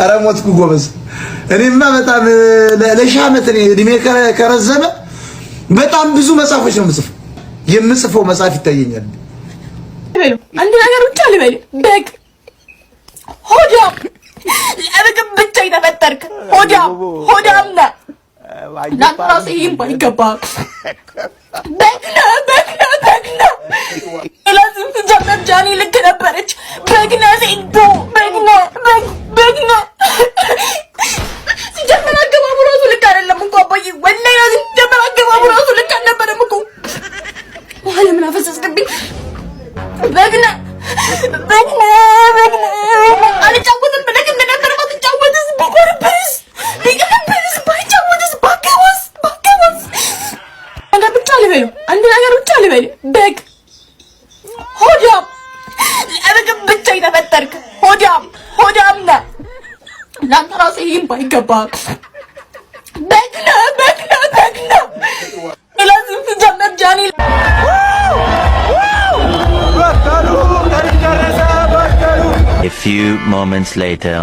ኧረ ሞትኩ ጎበዝ። እኔማ በጣም ለሺህ ዓመት እድሜ ከረዘመ በጣም ብዙ መጽሐፎች ነው የምጽፈው መጽሐፍ ይታየኛል። አንድ ነገር ብቻ ልበል፣ በግ ሆዳም ለምግብ ብቻ የተፈጠርክ ሆዳም ነህ። ለአንተ እራሱ ይሄን ባይገባ በግ ነህ። ሌላ ስም ስትጀምር ጃኒ ልክ ነበረች። በግ ነህ ሴዶ፣ በግ ነህ። ሲጀምር አገባቡ እራሱ ልክ አይደለም እኮ አባዬ፣ ወላሂ ሲጀምር አገባቡ እራሱ ልክ አልነበረም እኮ። ውሃ ለምን አፈሰስክብኝ? በግ ነህ። አልጫወትም ብለህ እንደነበር ባትጫወትስ፣ ቢቀርብስ፣ ባይጫወትስ፣ ባገባስ። አንድ ነገር ብቻ ልበል፣ በግ ሆዳም ለምግብ ብቻ የተፈጠርክ ሆዳም ነህ። ለአንተ እራሱ ይሄን ባይገባ በግ ነህ። ሌላ ስም ስትጀምር ጃኒ A few moments later.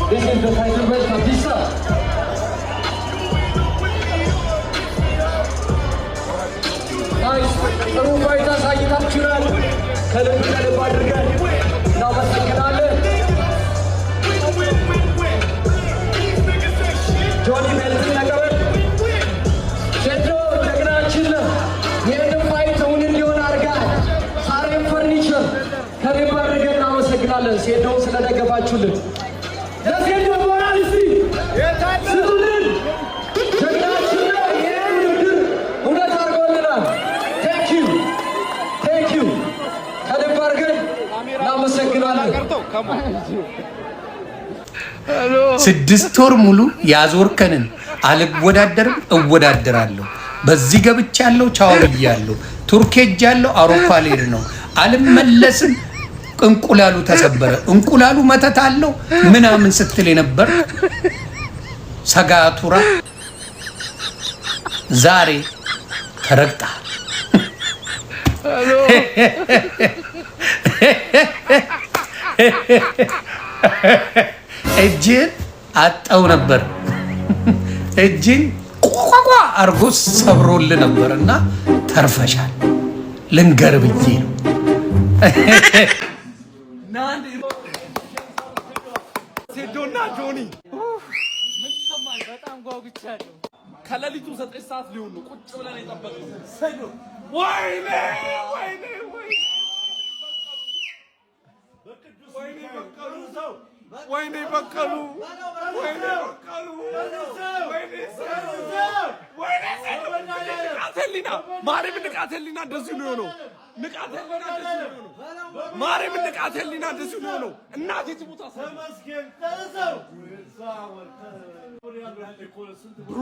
This is the title belt of Lisa. Guys, ጥሩ ቆይታ አሳይታችሁናል። ከልብ አድርገን እናመሰግናለን። ጆኒ ቤልት ነገበል ሴዶ ጀግናችን ነው። ይህንን ፋይት እውን እንዲሆን አድርጋል። ሳሬም ፈርኒቸር ከልብ አድርገን እናመሰግናለን። ሴዶ ስለደገፋችሁልን ለሴዶ ሞራል እስቲ ስጡልን። ጀግናችን ነው። ይህን ውድድር እውነት አድርጎልናል። ቴንክ ዩ ከልብ አድርገን እናመሰግናለን። 6 ወር ሙሉ ያዞርከንን አልወዳደርም እወዳደራለሁ፣ በዚህ ገብቻለሁ፣ ቻው ብያለሁ፣ ቱርክ ሄጃለሁ፣ አውሮፓ ልሄድ ነው፣ አልመለስም፣ እንቁላሉ ተሰበረ፣ እንቁላሉ መተት አለው ምናምን ስትል የነበር ሰጋቱራ ዛሬ ተረግጠሃል። እጅን አጣው ነበር፣ እጅን ቋቋ አርጎ ሰብሮል ነበርና ተርፈሻል። ልንገር ብዬ ነው። ሴዶና ጆኒ ምን ሰማኝ? በጣም ጓጉቻለሁ። ከሌሊቱ 9 ሰዓት ሊሆን ነው ቁጭ ብለን የጠበቅነው። ሴዶ ወይኔ በቀሉ ንቃቴሊና ማርያም ንቃቴሊና እንደዚህ ነው የሆነው። ማርያም ንቃቴሊና እንደዚህ ነው የሆነው። እናቴ ትሙታ ብሮ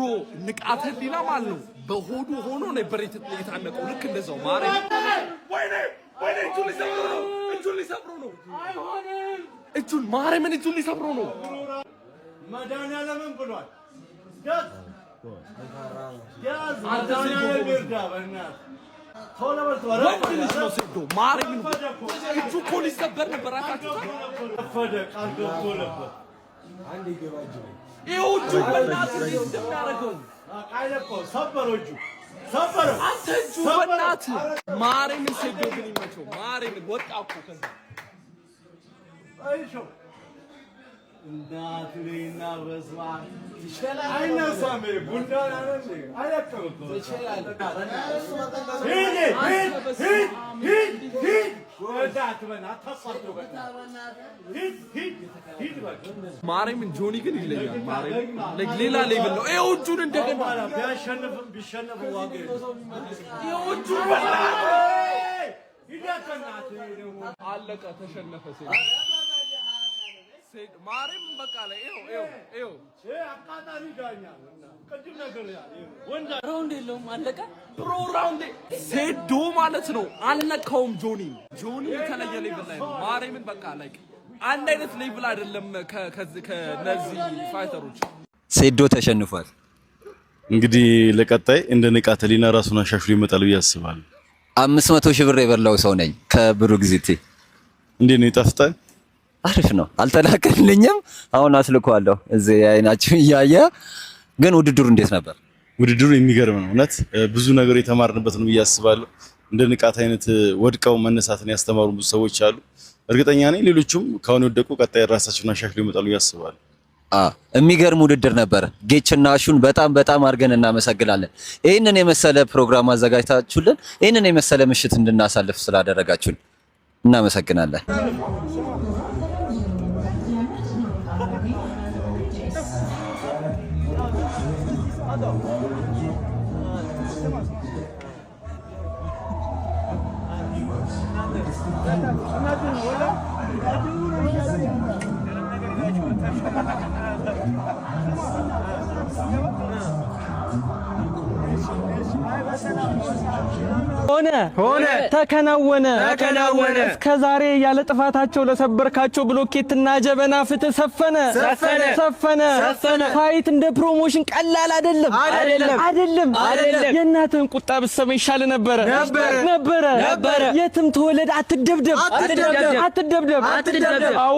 ንቃቴሊና ማለት ነው በሆዱ ሆኖ ነበር የታነቀው። ልክ እንደዛው ማርያም ወይኔ እጁን ሊሰብሮ ነው። እጁን ማርያምን እጁን ሊሰብሮ ነው። መድኃኒዓለምን ብሏል። እጁ እኮ ሊሰበር ነበር። ይኸው እጁ በእናትህ እንደሚያደርገው ሰበረው። አንተ እጁ በእናትህ ማርያምን ሴዶ ግን ይመቸው። ማርያምን ወጣ እኮ ከዛ አይሾ እናትሬና በስማ ይችላል። አይነሳም ቡንዳን አረንዴ አይለቀም እኮ ይችላል። ማርያምን ጆኒ ግን ይለያል። ማርያም ሌላ ሌቭል ነው። ይኸው እጁን እንደገና ቢሸነፍም ዋጋ ይኸው እጁን አለቀ፣ ተሸነፈ። ማርያም በቃ ላይ ይኸው አቃጣሪ ዳኛ ቅድም ነገር ወንዳ ራውንድ የለውም አለቀ። ፕሮ ራውንድ ሴዶ ማለት ነው። አልነካውም ጆኒ የተለየ ሌቭል ላይ ነው። ማርያምን በቃ ላይ አንድ አይነት ሌቭል አይደለም ከነዚህ ፋይተሮች። ሴዶ ተሸንፏል። እንግዲህ ለቀጣይ እንደ ንቃተ ህሊና ራሱን አሻሽሎ ይመጣል ብዬ አስባለሁ። 500 ሺህ ብር የበላው ሰው ነኝ ከብሩክዚቲ። እንዴት ነው ይጣፍጣል? አሪፍ ነው። አልተላከልኝም። አሁን አስልኳለሁ እዚህ አይናችሁ እያየ። ግን ውድድሩ እንዴት ነበር? ውድድሩ የሚገርም ነው እውነት። ብዙ ነገር የተማርንበት ነው ብዬ አስባለሁ። እንደ ንቃት አይነት ወድቀው መነሳትን ያስተማሩ ብዙ ሰዎች አሉ። እርግጠኛ ነኝ ሌሎቹም ካሁን ወደቁ ቀጣይ ራሳቸውን አሻሽለው ይመጣሉ ብዬ አስባለሁ። የሚገርም ውድድር ነበር። ጌችና አሹን በጣም አድርገን እናመሰግናለን። ይህንን የመሰለ ፕሮግራም አዘጋጅታችሁልን ይህንን የመሰለ ምሽት እንድናሳልፍ ስላደረጋችሁን እናመሰግናለን። ሆነ ተከናወነ እስከዛሬ ያለ ጥፋታቸው ለሰበርካቸው ብሎኬትና ጀበና ፍትህ ሰፈነ። ፋይት እንደ ፕሮሞሽን ቀላል አይደለም። የእናትህን ቁጣ ብትሰማ ይሻል ነበረ። የትም ተወለድ አትደብደብ። አው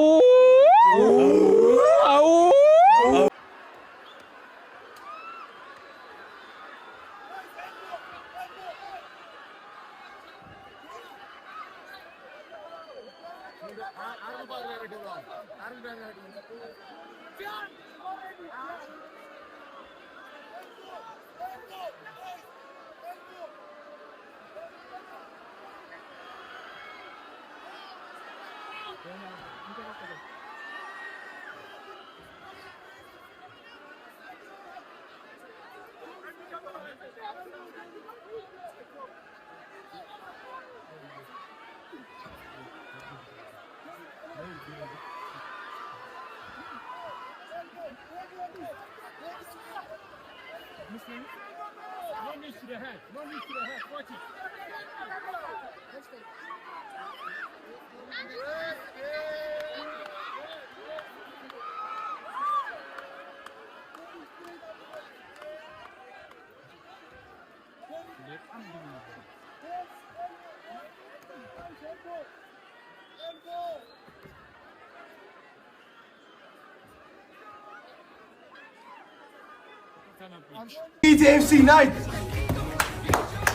ኢቲኤፍሲ ናይት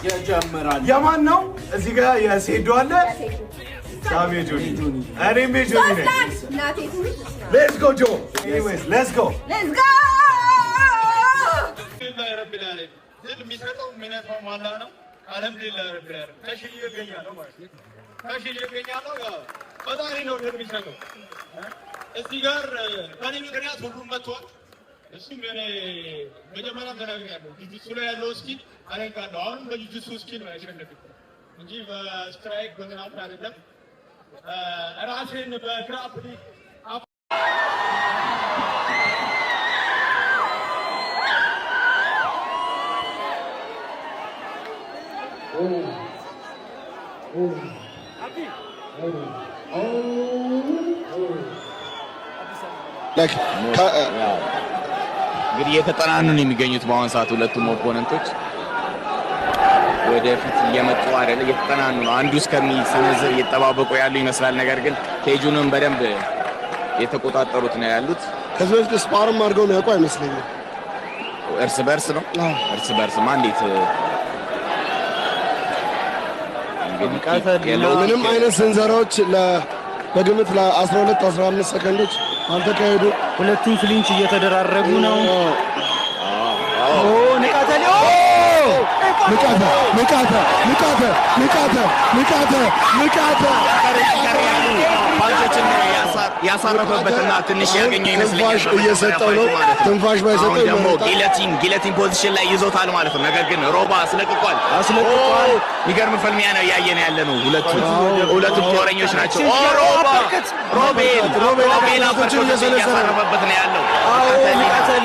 የጀመራል። የማን ነው? እዚህ ጋር የሴዶ አለ። ሳሜ ጆኒ እኔም ጆኒ ነኝ። ሌትስ ጎ ጆ ኤኒዌይስ ሌትስ ጎ የሚሰጠው የሚነሳው ማላ ነው። አልሐምዱሊላህ ረብል ዓለሚን ተሽዬ እገኛለሁ ማለት ነው። ተሽዬ እገኛለሁ። ያው ፈጣሪ ነው የሚሰጠው። እዚህ ጋር ከኔ ምክንያት ሁሉም መጥቷል። እሱም እኔ መጀመሪያም ተናግሬያለሁ። ጁጁትሱ ላይ ያለው ስኪል አደንቃለሁ። አሁንም በጁጁትሱ ስኪል ነው ያሸነፍኩት እንጂ በስትራይክ በምናምን አይደለም። ራሴን በግራፕሊንግ እንግዲህ የተጠናኑ ነው የሚገኙት በአሁን ሰዓት ሁለቱም ኦፖነንቶች ወደፊት እየመጡ አይደለ፣ የተጠናኑ ነው። አንዱ እስከሚሰነዝር እየተጠባበቁ ያሉ ይመስላል። ነገር ግን ቴጁንም በደንብ የተቆጣጠሩት ነው ያሉት። ከዚህ በፊት ስፓርም አድርገው ነው ያውቁ አይመስለኝም። እርስ በርስ ነው እርስ በርስ ማንዴት ምንም አይነት ስንዘራዎች በግምት ለ12 15 ሰከንዶች አልተካሄዱ። ሁለቱም ፍሊንች እየተደራረጉ ነው። ያሳረፈበትና ትንሽ ያገኘው ይመስለኛል። እየሰጠው ነው። ትንፋሽ ባይሰጠው ደግሞ ጊለቲን ፖዚሽን ላይ ይዞታል ማለት ነው። ነገር ግን ሮባ አስለቅቋል። የሚገርም ፍልሚያ ነው እያየን ያለ ነው። ሁለቱም ጦረኞች ናቸው። ሮቤል እያሳረፈበት ነው ያለው።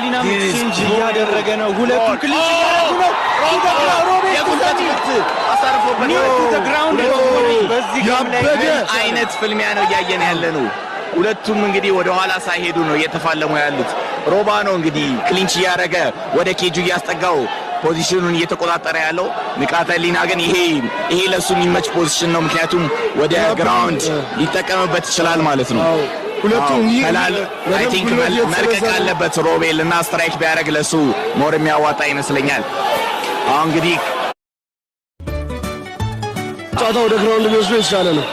ሊና ቼንጅ እያደረገ ነው። ሁለቱም ክሊች እያደረጉ ነው። አይነት ፍልሚያ ነው እያየን ያለ ነው። ሁለቱም እንግዲህ ወደ ኋላ ሳይሄዱ ነው እየተፋለሙ ያሉት። ሮባ ነው እንግዲህ ክሊንች እያደረገ ወደ ኬጁ እያስጠጋው ፖዚሽኑን እየተቆጣጠረ ያለው። ንቃተ ህሊና ግን ይሄ ለሱ የሚመች ፖዚሽን ነው፣ ምክንያቱም ወደ ግራውንድ ሊጠቀምበት ይችላል ማለት ነው። ሁለቱም አይ ቲንክ መልቀቅ አለበት ሮቤል እና ስትራይክ ቢያደርግ ለሱ ሞር የሚያዋጣ ይመስለኛል። አሁን እንግዲህ ጫታው ወደ ግራውንድ ቢወስዱ ይሻለ ነው።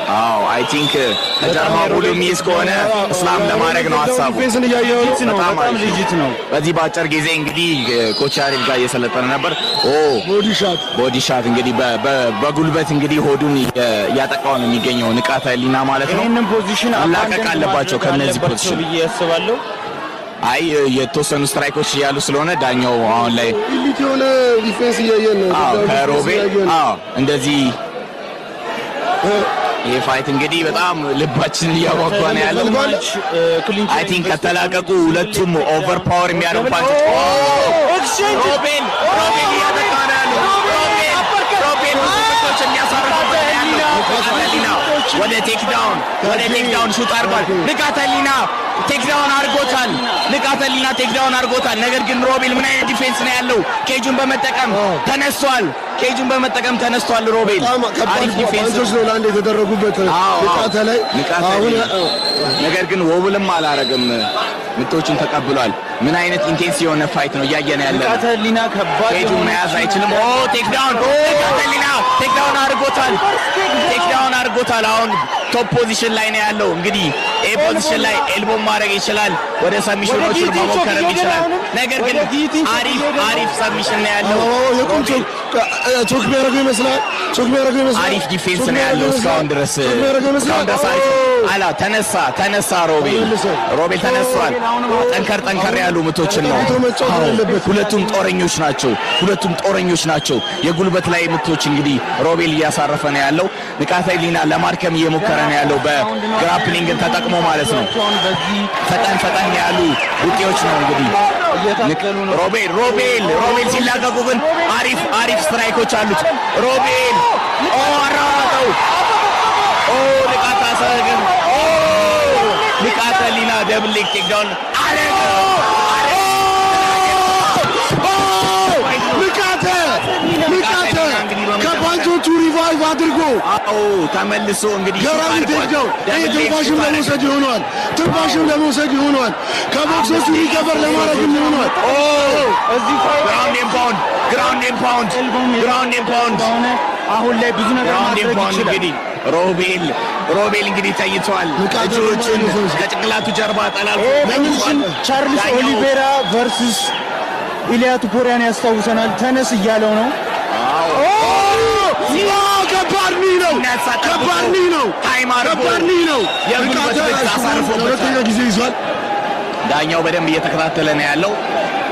አይ ቲንክ ለጀርማ ቡሉ ሚስ ከሆነ እስላም ለማድረግ ነው ሐሳቡ። ፌስን ያያየው በጣም ልጅት ነው። በዚህ በአጭር ጊዜ እንግዲህ ኮች አሪፍ ጋር እየሰለጠነ ነበር። ቦዲ ሻት እንግዲህ በጉልበት እንግዲህ ሆዱን እያጠቃው ነው የሚገኘው ንቃተ ህሊና ማለት ነው። ይሄንን ፖዚሽን አላቀቅ አለባቸው ከነዚህ ፖዚሽን ብዬ ያስባለሁ። አይ የተወሰኑ ስትራይኮች እያሉ ስለሆነ ዳኛው አሁን ላይ ኢሊት የሆነ ዲፌንስ እያየን ነው ከሮቤል እንደዚህ ይሄ ፋይት እንግዲህ በጣም ልባችንን እያጓጓ ነው ያለው። አይ ቲንክ ከተላቀቁ ሁለቱም ኦቨር ፓወር የሚያደርጉ ፓንቾች ሮቤል እያጠቃ ነው ያለው። ሮቤል ብዙዎች የሚያሳርፉበት ወደ ቴክዳውን ሹት አድርጓል። ንቃተ ህሊና ቴክዳውን አድርጎታል። ነገር ግን ሮቤል ምን አይነት ዲፌንስ ነው ያለው? ኬጁን በመጠቀም ተነስቷል። ሮቤል አሪፍ ዲፌንስ ነው ለአንድ የተደረጉበት ንቃተ ላይ አሁን ነገር ግን ወብልም አላረግም፣ ምቶችን ተቀብሏል። ምን አይነት ኢንቴንስ የሆነ ፋይት ነው እያየን ያለ። ንቃተ ህሊና ከባድ ኬጁን መያዝ አይችልም። ቴክዳውን ቴክዳውን አድርጎታል። አሁን ቶፕ ፖዚሽን ላይ ነው ያለው። እንግዲህ ኤ ፖዚሽን ላይ ኤልቦ ማድረግ ይችላል፣ ወደ ሰሚሽኖቹን መሞከርም ይችላል። ነገር ግን አሪፍ ሰሚሽን ነው ያለው። ቾክ ቢያደርገው ይመስላል። አሪፍ ዲፌንስ ነው ያለው እስካሁን ድረስ ተነሳ። ሮቤል ተነስቷል። ጠንከር ያሉ ምቶችን ነው። ሁለቱም ጦረኞች ናቸው። የጉልበት ላይ ምቶች እንግዲህ ሮቤል እያሳረፈ ነው ያለው። ንቃተ ህሊና ለማድከም እየሞከረ ነው ያለው በግራፕሊንግን ተጠቅሞ ማለት ነው። ፈጠን ያሉ ውጤዎች ነው እንግዲህ ሮቤል ሲላቀቁ ግን አሪፍ ስትራይኮች አሉት። ሮቤል አራራጠው ንቃተ ህሊና ደብል ሌግ ቴክዳውን ንቃተ ከፓንቾቹ ሪቫይቭ አድርጎ ተመልሶ እንግዲህ ገራሚ ቴክዳውን ትንፋሽም ለመውሰድ ይሆኗል። ከቦክሶቹ ሪከቨር ለማድረግም ይሆኗል። ግራውንድ ኤንድ ፓውንድ አሁን ላይ ብዙ ነገር ማድረግ ይችላል። ሮቤል እንግዲህ ተይቷል። እጆቹን ከጭንቅላቱ ጀርባ ጠላልፎ ቻርልስ ኦሊቬራ ቨርሰስ ኢሊያ ቱፖሪያን ያስታውሰናል። ተነስ እያለው ነው። ከባድ ነው። ሁለተኛ ጊዜ ይዟል። ዳኛው በደንብ እየተከታተለ ነው ያለው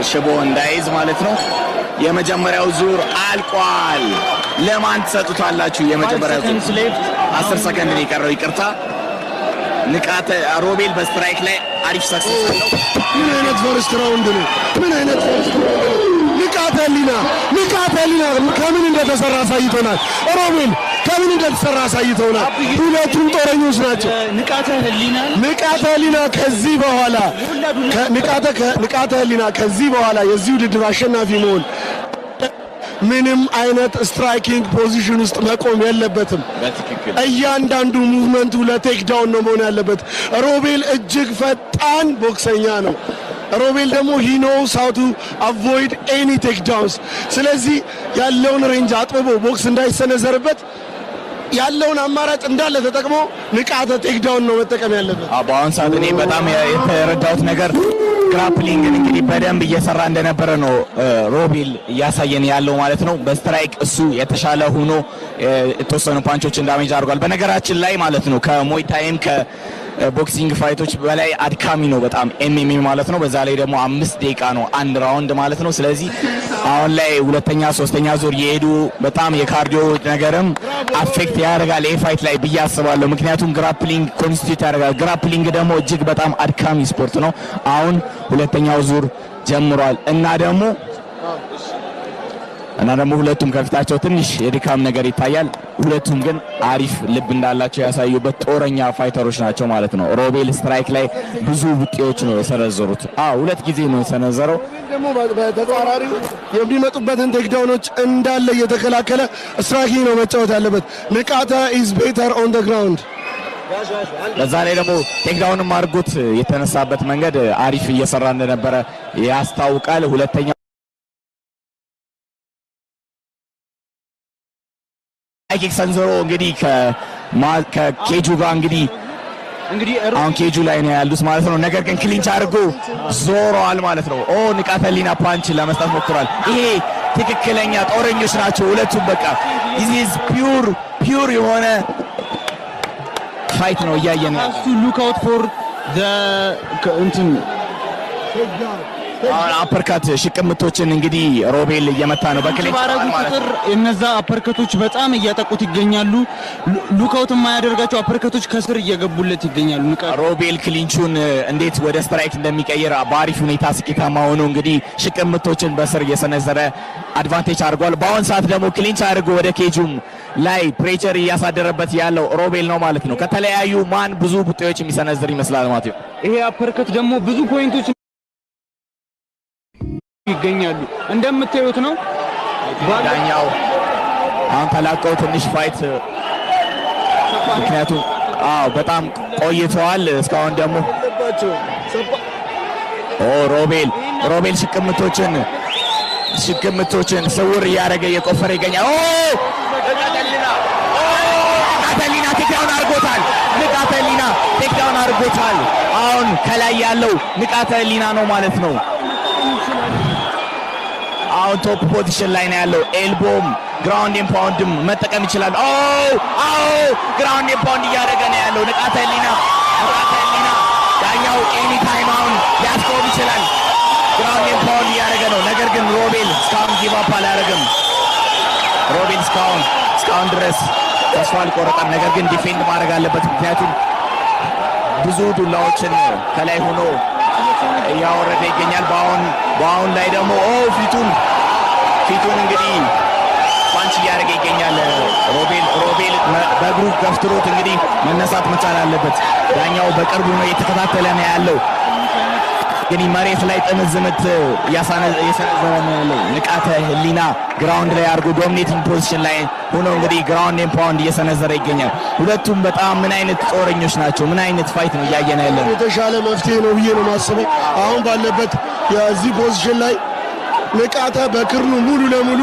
ሽቦ እንዳይዝ ማለት ነው። የመጀመሪያው ዙር አልቋል። ለማን ትሰጡታላችሁ? የመጀመሪያው ዙር 10 ሰከንድ ነው የቀረው። ይቅርታ ንቃተ ሮቤል በስትራይክ ላይ አሪፍ ሰክሰስ አለው። ምን አይነት ፈርስት ራውንድ ነው? ንቃተ ህሊና ከምን እንደተሰራ አሳይቶናል። ሮቤል ከምን እንደተሰራ አሳይቶናል። ሁለቱም ጦረኞች ናቸው። ንቃተ ህሊና ከዚህ በኋላ የዚህ ውድድር አሸናፊ መሆን ምንም አይነት ስትራይኪንግ ፖዚሽን ውስጥ መቆም የለበትም። እያንዳንዱ ሙቭመንቱ ለቴክዳውን ነው መሆን ያለበት። ሮቤል እጅግ ፈጣን ቦክሰኛ ነው። ሮቤል ደግሞ he knows how to avoid any takedowns። ስለዚህ ያለውን ሬንጅ አጥብቦ ቦክስ እንዳይሰነዘርበት ያለውን አማራጭ እንዳለ ተጠቅሞ ንቃተ ቴክዳውን ነው መጠቀም ያለበት። በአሁን ሰዓት እኔ በጣም የተረዳሁት ነገር ግራፕሊንግን እንግዲህ በደንብ እየሰራ እንደነበረ ነው ሮቤል እያሳየን ያለው ማለት ነው። በስትራይክ እሱ የተሻለ ሆኖ የተወሰኑ ፓንቾችን ዳሜጅ አድርጓል። በነገራችን ላይ ማለት ነው ከሞይታይም ቦክሲንግ ፋይቶች በላይ አድካሚ ነው በጣም ኤምኤምኤ ማለት ነው። በዛ ላይ ደግሞ 5 ደቂቃ ነው አንድ ራውንድ ማለት ነው። ስለዚህ አሁን ላይ ሁለተኛ ሶስተኛ ዙር የሄዱ በጣም የካርዲዮ ነገርም አፌክት ያደርጋል ይሄ ፋይት ላይ ብዬ አስባለሁ። ምክንያቱም ግራፕሊንግ ኮንስቲቲዩት ያደርጋል። ግራፕሊንግ ደግሞ እጅግ በጣም አድካሚ ስፖርት ነው። አሁን ሁለተኛው ዙር ጀምሯል እና ደግሞ እና ደግሞ ሁለቱም ከፊታቸው ትንሽ የድካም ነገር ይታያል። ሁለቱም ግን አሪፍ ልብ እንዳላቸው ያሳዩበት ጦረኛ ፋይተሮች ናቸው ማለት ነው። ሮቤል ስትራይክ ላይ ብዙ ውጤቶች ነው የሰነዘሩት። ሁለት ጊዜ ነው የሰነዘረው። ደግሞ በተጻራሪው የሚመጡበትን ቴክዳውኖች እንዳለ እየተከላከለ ስትራይኪንግ ነው መጫወት ያለበት። ንቃተ ኢዝ ቤተር ኦን ዘ ግራውንድ። በዛ ላይ ደግሞ ቴክዳውንም አድርጎት የተነሳበት መንገድ አሪፍ እየሰራ እንደነበረ ያስታውቃል። ሁለተኛ ኪክ ሰንዘሮ እንግዲህ ከኬጁ ጋር እንግዲህ አሁን ኬጁ ላይ ነው ያሉት ማለት ነው። ነገር ግን ክሊንች አድርጎ ዞሯል ማለት ነው። ንቃተ ህሊና ፓንች ለመስጠት ሞክሯል። ይሄ ትክክለኛ ጦረኞች ናቸው ሁለቱም። በቃ this is pure የሆነ ፋይት ነው እያየን ነው። ሉክ አውት ፎር እንትን አፐርካት ሽቅምቶችን እንግዲህ ሮቤል እየመታ ነው። በክሊንች ቁጥር እነዛ አፐርካቶች በጣም እያጠቁት ይገኛሉ። ሉካውት የማያደርጋቸው አፐርካቶች ከስር እየገቡለት ይገኛሉ። ሮቤል ክሊንቹን እንዴት ወደ ስትራይክ እንደሚቀይር በአሪፍ ሁኔታ ስኬታማ ሆኖ እንግዲህ ሽቅምቶችን በስር እየሰነዘረ አድቫንቴጅ አድርጓል። በአሁን ሰዓት ደግሞ ክሊንች አድርጎ ወደ ኬጁም ላይ ፕሬቸር እያሳደረበት ያለው ሮቤል ነው ማለት ነው። ከተለያዩ ማን ብዙ ቡጤዎች የሚሰነዝር ይመስላል ማለት ነው። ይሄ አፐርካት ደግሞ ብዙ ፖይንቶች ይገኛሉ እንደምታዩት ነው። ዳኛው አሁን ተላቀው ትንሽ ፋይት ምክንያቱም በጣም ቆይተዋል። እስካሁን ደግሞ ሮቤል ሽቅምቶችን ስውር እያደረገ እየቆፈረ ይገኛል። ንቃተ ህሊና ቴክዳውን አድርጎታል። አሁን ከላይ ያለው ንቃተ ህሊና ነው ማለት ነው። አሁን ቶፕ ፖዚሽን ላይ ነው ያለው። ኤልቦም ግራውንድ ኤንድ ፓውንድም መጠቀም ይችላል። ግራውንድ ኤንድ ፓውንድ እያደረገ ነው ያለው ንቃተ ህሊና። ዳኛው ኤኒ ታይም አሁን ሊያስቆም ይችላል። ግራውንድ ኤንድ ፓውንድ እያደረገ ነው። ነገር ግን ሮቤል እስካሁን ጊቭ አፕ አላደረገም። ሮቤል እስካሁን ድረስ ተስፋ አልቆረጠም። ነገር ግን ዲፌንድ ማድረግ አለበት። ምክንያቱም ብዙ ዱላዎችን ከላይ ሆኖ እያወረደ ይገኛል። በአሁን ላይ ደግሞ ፊቱን እንግዲህ ፓንች እያደረገ ይገኛል። ሮቤል በእግሩ ገፍትሮት እንግዲህ መነሳት መቻል አለበት። ዳኛው በቅርቡ ነው እየተከታተለ ነው ያለው። ግን መሬት ላይ ጥምዝ ምት እየሰነዘረ ነው ያለው። ንቃተ ህሊና ግራውንድ ላይ አድርጎ ዶሚኔቲንግ ፖዚሽን ላይ ሆኖ እንግዲህ ግራውንድ ኤንድ ፓውንድ እየሰነዘረ ይገኛል። ሁለቱም በጣም ምን አይነት ጦረኞች ናቸው! ምን አይነት ፋይት ነው እያየን ያለ ነው። የተሻለ መፍትሄ ነው ብዬ ነው ማስበው። አሁን ባለበት የዚህ ፖዚሽን ላይ ንቃተ በክርኑ ሙሉ ለሙሉ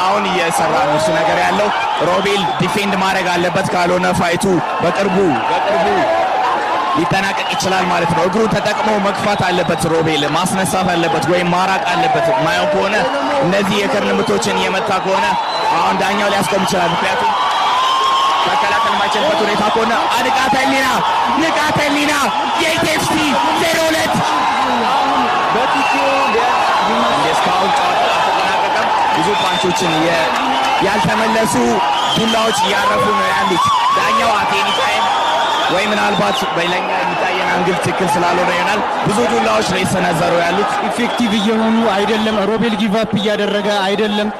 አሁን እየሰራ ነው እሱ ነገር ያለው። ሮቤል ዲፌንድ ማድረግ አለበት፣ ካልሆነ ፋይቱ በቅርቡ ሊጠናቀቅ ይችላል ማለት ነው። እግሩን ተጠቅሞ መግፋት አለበት ሮቤል፣ ማስነሳት አለበት ወይም ማራቅ አለበት። ማየው ከሆነ እነዚህ የክርን ምቶችን እየመታ ከሆነ አሁን ዳኛው ሊያስቆም ይችላል። ምክንያቱም መከላከል ማይችልበት ሁኔታ ከሆነ ንቃተ ህሊና የኢቲኤፍሲ 02 እስካሁን ጨዋታ አልተጠናቀቀም። ብዙ ፓንቾችን ያልተመለሱ ዱላዎች እያረፉ ነው ያሉት። ዳኛው አቴኒ ታይም ወይ ምናልባት በሌላኛ የሚታየን አንግል ትክክል ስላልሆነ ይሆናል ብዙ ዱላዎች ላይ ተሰነዘሩ ያሉት ኢፌክቲቭ እየሆኑ አይደለም። ሮቤል ጊቭ አፕ እያደረገ አይደለም።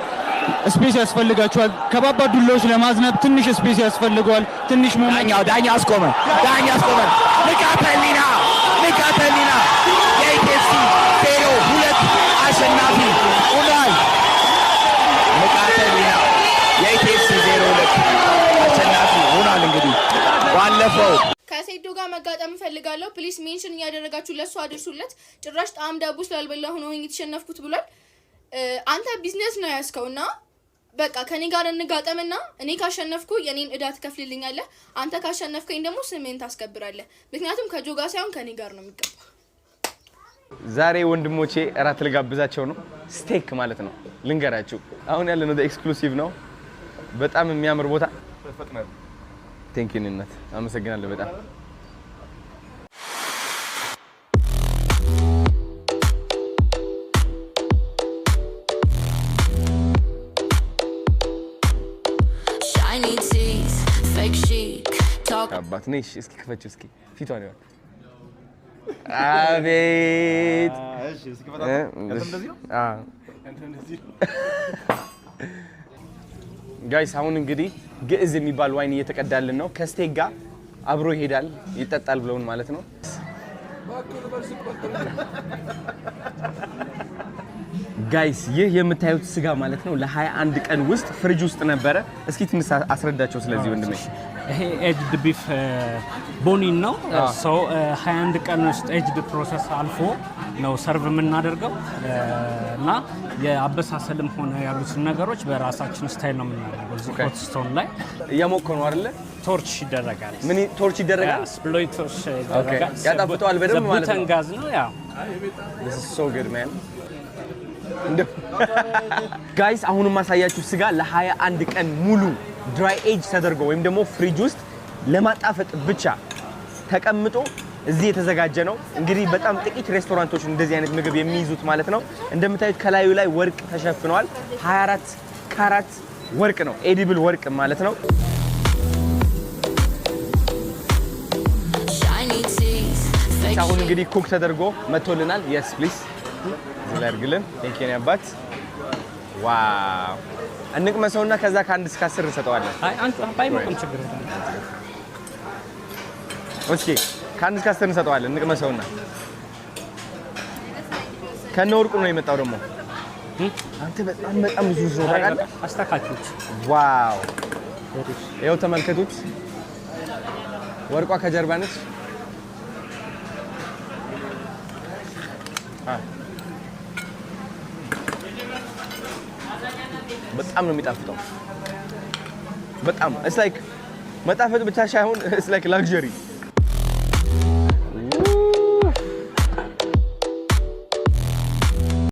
ስፔስ ያስፈልጋቸዋል። ከባባድ ዱላዎች ለማዝነብ ትንሽ ስፔስ ያስፈልገዋል። ትንሽ ዳኛ አስቆመ። ንቃተ ህሊና የኢቲኤፍሲ 02 አሸናፊ ሆኗል። ንቃተ ህሊና የኢቲኤፍሲ 02 አሸናፊ ሆኗል። እንግዲህ ባለፈው ከሴዶ ጋር መጋጠም ፈልጋለሁ። ፕሊስ ሜንሽን እያደረጋችሁ ለሱ አድርሱለት። ጭራሽ ጣም ዳቦ ስላልበላሁ ነው የተሸነፍኩት ብሏል። አንተ ቢዝነስ ነው ያስከውና በቃ ከኔ ጋር እንጋጠምና እኔ ካሸነፍኩ የኔን እዳ ትከፍልልኛለህ። አንተ ካሸነፍከኝ ደግሞ ስሜን ታስከብራለህ። ምክንያቱም ከጆጋ ሳይሆን ከኔ ጋር ነው የሚገባው። ዛሬ ወንድሞቼ እራት ልጋብዛቸው ነው። ስቴክ ማለት ነው። ልንገራችሁ አሁን ያለነው ኤክስክሉሲቭ ነው። በጣም የሚያምር ቦታ ፈጥነን ቴንክ ዩ እናት አመሰግናለሁ በጣም አባት ነሽ እስኪ ከፈችው እስኪ ፊቷን ይወጣ አቤት እሺ እስኪ ፈታ እንደዚህ ነው ጋይስ አሁን እንግዲህ ግዕዝ የሚባል ዋይን እየተቀዳልን ነው። ከስቴክ ጋር አብሮ ይሄዳል ይጠጣል ብለውን ማለት ነው። ጋይስ ይህ የምታዩት ስጋ ማለት ነው ለ21 ቀን ውስጥ ፍሪጅ ውስጥ ነበረ። እስኪ ትንሽ አስረዳቸው ስለዚህ ወንድሜ። ይሄ ኤጅድ ቢፍ ቦኒን ነው። ሶ 21 ቀን ውስጥ ኤጅድ ፕሮሰስ አልፎ ነው ሰርቭ የምናደርገው እና የአበሳሰልም ሆነ ያሉትን ነገሮች በራሳችን ስታይል ነው የምናደርገው። እዚህ ሆት ስቶን ላይ እያሞከው ነው አይደለ? ቶርች ይደረጋል። ምን ቶርች ይደረጋል? ብሎይ ቶርች ይደረጋል። ያጣፍጠዋል በደንብ ማለት ነው። ጋዝ ነው ያ። This is so good man. ጋይስ አሁንም ማሳያችሁ ስጋ ለ21 ቀን ሙሉ ድራይ ኤጅ ተደርጎ ወይም ደግሞ ፍሪጅ ውስጥ ለማጣፈጥ ብቻ ተቀምጦ እዚህ የተዘጋጀ ነው። እንግዲህ በጣም ጥቂት ሬስቶራንቶች እንደዚህ አይነት ምግብ የሚይዙት ማለት ነው። እንደምታዩት ከላዩ ላይ ወርቅ ተሸፍኗል። 24 ካራት ወርቅ ነው፣ ኤዲብል ወርቅ ማለት ነው። አሁን እንግዲህ ኩክ ተደርጎ መጥቶልናል። yes please እዚህ ላይ አድርግልን። ቴንክ ዩ አባት። ዋው እንቅመሰውና ከዛ ከ1 እስከ 10 እንሰጠዋለን። አይ አንተ ባይሞቅም ችግር የለም። ኦኬ ከ1 እስከ 10 እንሰጠዋለን። እንቅመሰውና ከነ ወርቁ ነው የመጣው ደግሞ። አንተ በጣም ብዙ ነው ታውቃለህ። አስተካክሉት። ዋው ይኸው ተመልከቱት። ወርቋ ከጀርባ ነች። በጣም ነው የሚጣፍጠው። በጣም it's like መጣፈጥ ብቻ ሳይሆን it's like luxury